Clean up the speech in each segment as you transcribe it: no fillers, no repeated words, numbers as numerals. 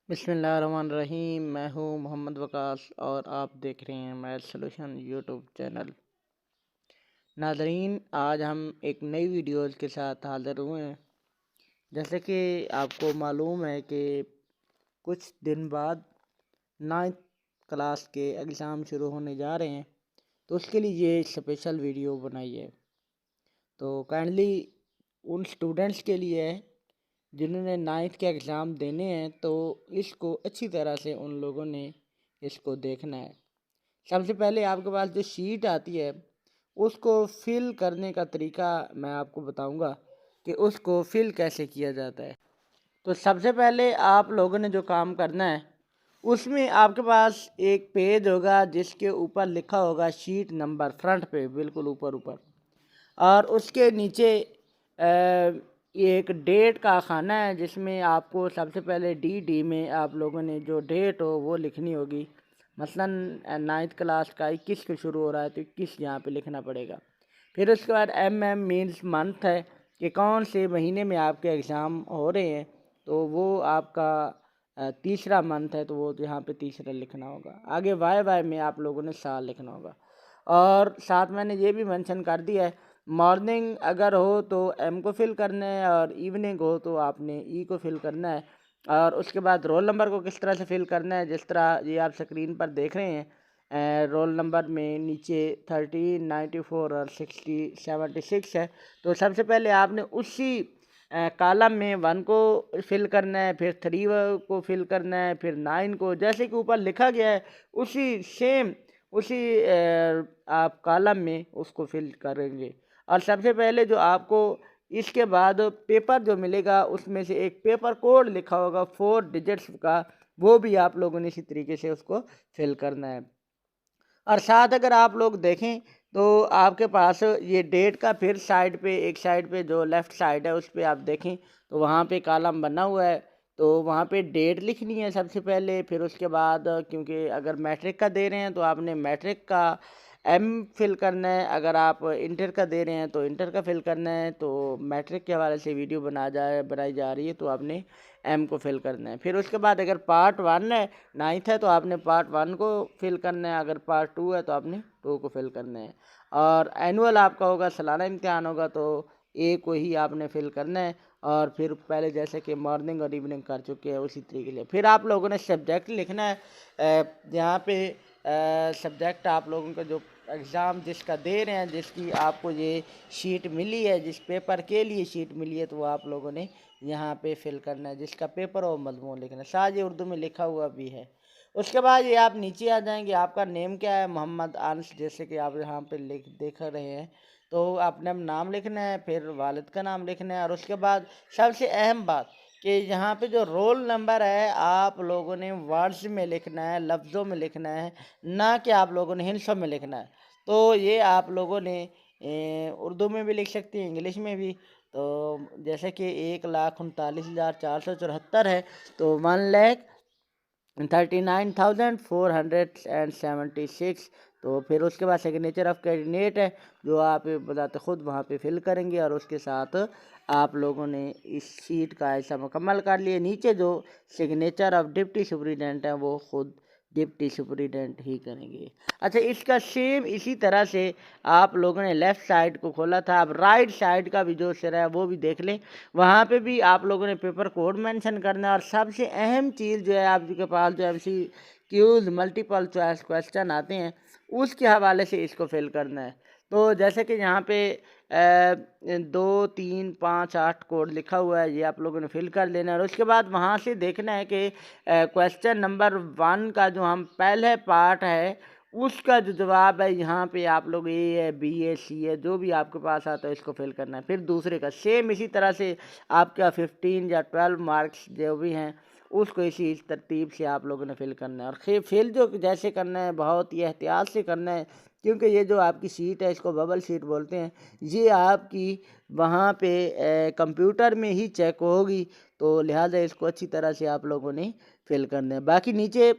बिस्मिल्लाहिर्रहमानिर्रहीम। मैं हूँ मोहम्मद वकास और आप देख रहे हैं मैथ सॉल्यूशन यूट्यूब चैनल। नाज़रीन, आज हम एक नई वीडियोज़ के साथ हाज़िर हुए हैं। जैसे कि आपको मालूम है कि कुछ दिन बाद 9th क्लास के एग्ज़ाम शुरू होने जा रहे हैं, तो उसके लिए ये स्पेशल वीडियो बनाई है। तो काइंडली उन स्टूडेंट्स के लिए है जिन्होंने 9th के एग्ज़ाम देने हैं, तो इसको अच्छी तरह से उन लोगों ने इसको देखना है। सबसे पहले आपके पास जो शीट आती है उसको फिल करने का तरीका मैं आपको बताऊंगा कि उसको फिल कैसे किया जाता है। तो सबसे पहले आप लोगों ने जो काम करना है, उसमें आपके पास एक पेज होगा जिसके ऊपर लिखा होगा शीट नंबर, फ्रंट पे बिल्कुल ऊपर ऊपर, और उसके नीचे ये एक डेट का खाना है जिसमें आपको सबसे पहले डी में आप लोगों ने जो डेट हो वो लिखनी होगी। मसलन 9th क्लास का 21 को शुरू हो रहा है तो 21 यहाँ पे लिखना पड़ेगा। फिर उसके बाद एम मीन्स मंथ है कि कौन से महीने में आपके एग्ज़ाम हो रहे हैं, तो वो आपका तीसरा मंथ है तो वो यहाँ पे तीसरा लिखना होगा। आगे वाई में आप लोगों ने साल लिखना होगा। और साथ मैंने ये भी मेंशन कर दिया है, मॉर्निंग अगर हो तो एम को फिल करना है और इवनिंग हो तो आपने ई को फिल करना है। और उसके बाद रोल नंबर को किस तरह से फिल करना है, जिस तरह ये आप स्क्रीन पर देख रहे हैं। रोल नंबर में नीचे 13, 94 और 76 है। तो सबसे पहले आपने उसी कॉलम में 1 को फिल करना है, फिर 3 को फिल करना है, फिर 9 को, जैसे कि ऊपर लिखा गया है उसी सेम उसी आप कॉलम में उसको फिल करेंगे। और सबसे पहले जो आपको इसके बाद पेपर जो मिलेगा उसमें से एक पेपर कोड लिखा होगा 4 डिजिट्स का, वो भी आप लोगों ने इसी तरीके से उसको फिल करना है। और साथ अगर आप लोग देखें तो आपके पास ये डेट का फिर साइड पे, एक साइड पे जो लेफ़्ट साइड है उस पर आप देखें तो वहाँ पे कॉलम बना हुआ है, तो वहाँ पे डेट लिखनी है सबसे पहले। फिर उसके बाद क्योंकि अगर मैट्रिक का दे रहे हैं तो आपने मैट्रिक का एम फिल करना है, अगर आप इंटर का दे रहे हैं तो इंटर का फिल करना है। तो मैट्रिक के हवाले से वीडियो बनाई जा रही है तो आपने एम को फिल करना है। फिर उसके बाद अगर पार्ट 1 है, 9th है, तो आपने पार्ट 1 को फिल करना है, अगर पार्ट 2 है तो आपने 2 को फिल करना है। और एनुअल आपका होगा, सालाना इम्तिहान होगा, तो ए को ही आपने फिल करना है। और फिर पहले जैसे कि मॉर्निंग और इवनिंग कर चुके हैं उसी तरीके से फिर आप लोगों ने सब्जेक्ट लिखना है। यहाँ पे सब्जेक्ट आप लोगों का जो एग्ज़ाम जिसका दे रहे हैं, जिसकी आपको ये शीट मिली है, जिस पेपर के लिए शीट मिली है, तो वो आप लोगों ने यहाँ पे फिल करना है। जिसका पेपर और मजमून लिखना है, साथ ये उर्दू में लिखा हुआ भी है। उसके बाद ये आप नीचे आ जाएंगे, आपका नेम क्या है, मोहम्मद अनस, जैसे कि आप यहाँ पे लिख देख रहे हैं, तो आपने नाम लिखना है, फिर वालिद का नाम लिखना है। और उसके बाद सबसे अहम बात कि यहाँ पे जो रोल नंबर है आप लोगों ने वर्ड्स में लिखना है, लफ्ज़ों में लिखना है, ना कि आप लोगों ने हिंसों में लिखना है। तो ये आप लोगों ने उर्दू में भी लिख सकते हैं, इंग्लिश में भी। तो जैसे कि 1,39,474 है, तो 1,39,476। तो फिर उसके बाद सिग्नेचर ऑफ कैंडिडेट है जो आप बताते खुद वहाँ पे फिल करेंगे। और उसके साथ आप लोगों ने इस शीट का ऐसा मुकम्मल कर लिए। नीचे जो सिग्नेचर ऑफ डिप्टी सुपरिटेंडेंट है वो खुद डिप्टी सुपरिटेंडेंट ही करेंगे। अच्छा, इसका सेम इसी तरह से आप लोगों ने लेफ़्ट साइड को खोला था, अब राइट साइड का भी जो सिरा है वो भी देख लें। वहाँ पे भी आप लोगों ने पेपर कोड मेंशन करना है। और सबसे अहम चीज़ जो है, आपके पास जो MCQs मल्टीपल चॉइस क्वेश्चन आते हैं उसके हवाले से इसको फिल करना है। तो जैसे कि यहाँ पे 2, 3, 5, 8 कोड लिखा हुआ है, ये आप लोगों ने फिल कर लेना है। और उसके बाद वहाँ से देखना है कि क्वेश्चन नंबर 1 का जो हम पहले पार्ट है उसका जो जवाब है, यहाँ पे आप लोग ए है, बी है, सी है, जो भी आपके पास आता है इसको फिल करना है। फिर दूसरे का सेम इसी तरह से आपका 15 या 12 मार्क्स जो भी हैं उसको इसी इस तरतीब से आप लोगों ने फिल करना है। और फिल जो जैसे करना है बहुत ही एहतियात से करना है, क्योंकि ये जो आपकी शीट है इसको बबल शीट बोलते हैं। ये आपकी वहाँ पे कंप्यूटर में ही चेक होगी, तो लिहाजा इसको अच्छी तरह से आप लोगों ने फिल करना है। बाकी नीचे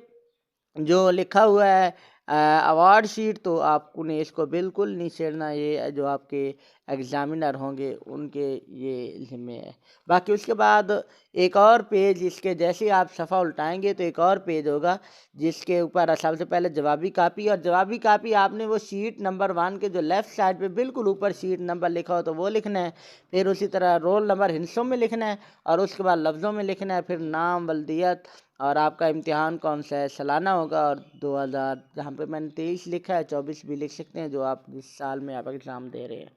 जो लिखा हुआ है अवार्ड शीट तो आपको ने इसको बिल्कुल नहीं छेड़ना, ये जो आपके एग्ज़ामिनर होंगे उनके ये ज़िम्मे है। बाकी उसके बाद एक और पेज, इसके जैसे ही आप सफ़ा उल्टाएंगे तो एक और पेज होगा जिसके ऊपर सबसे पहले जवाबी कापी, और जवाबी कापी आपने वो शीट नंबर 1 के जो लेफ़्ट साइड पे बिल्कुल ऊपर शीट नंबर लिखा हो तो वो लिखना है। फिर उसी तरह रोल नंबर हिंसों में लिखना है, और उसके बाद लफ्ज़ों में लिखना है, फिर नाम, बल्दियत, और आपका इम्तिहान कौन सा है, सालाना होगा, और 2000 जहाँ पे मैंने 23 लिखा है 24 भी लिख सकते हैं, जो आप जिस साल में आप एग्ज़ाम दे रहे हैं।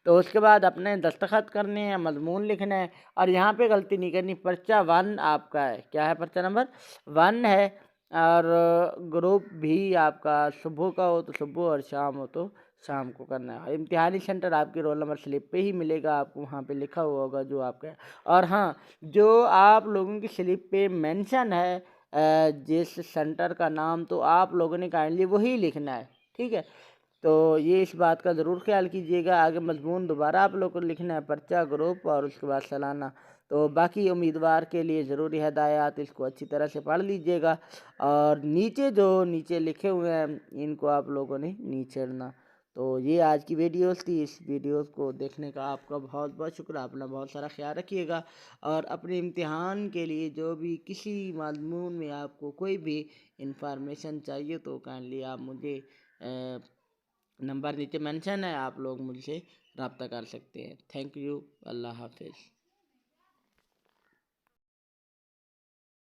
तो उसके बाद अपने दस्तखत करने हैं, मजमून लिखना है, और यहाँ पे गलती नहीं करनी, पर्चा 1 आपका है, क्या है, पर्चा नंबर 1 है, और ग्रुप भी आपका सुबह का हो तो सुबह और शाम हो तो शाम को करना है। इम्तिहानी सेंटर आपके रोल नंबर स्लिप पे ही मिलेगा, आपको वहाँ पे लिखा हुआ होगा जो आपका है। और हाँ, जो आप लोगों की स्लिप पे मेंशन है जिस सेंटर का नाम, तो आप लोगों ने काइंडली वही लिखना है, ठीक है। तो ये इस बात का ज़रूर ख्याल कीजिएगा। आगे मजमून दोबारा आप लोग को लिखना है, पर्चा, ग्रुप और उसके बाद सालाना। तो बाकी उम्मीदवार के लिए ज़रूरी हदायत, इसको अच्छी तरह से पढ़ लीजिएगा, और नीचे जो नीचे लिखे हुए हैं इनको आप लोगों ने नहीं छेड़ना। तो ये आज की वीडियोस थी। इस वीडियोस को देखने का आपका बहुत बहुत शुक्र। अपना बहुत सारा ख्याल रखिएगा, और अपने इम्तिहान के लिए जो भी किसी मजमून में आपको कोई भी इंफॉर्मेशन चाहिए तो काइंडली आप मुझे नंबर नीचे मेंशन है, आप लोग मुझसे रब्ता कर सकते हैं। Thank you. अल्लाह हाफिज़।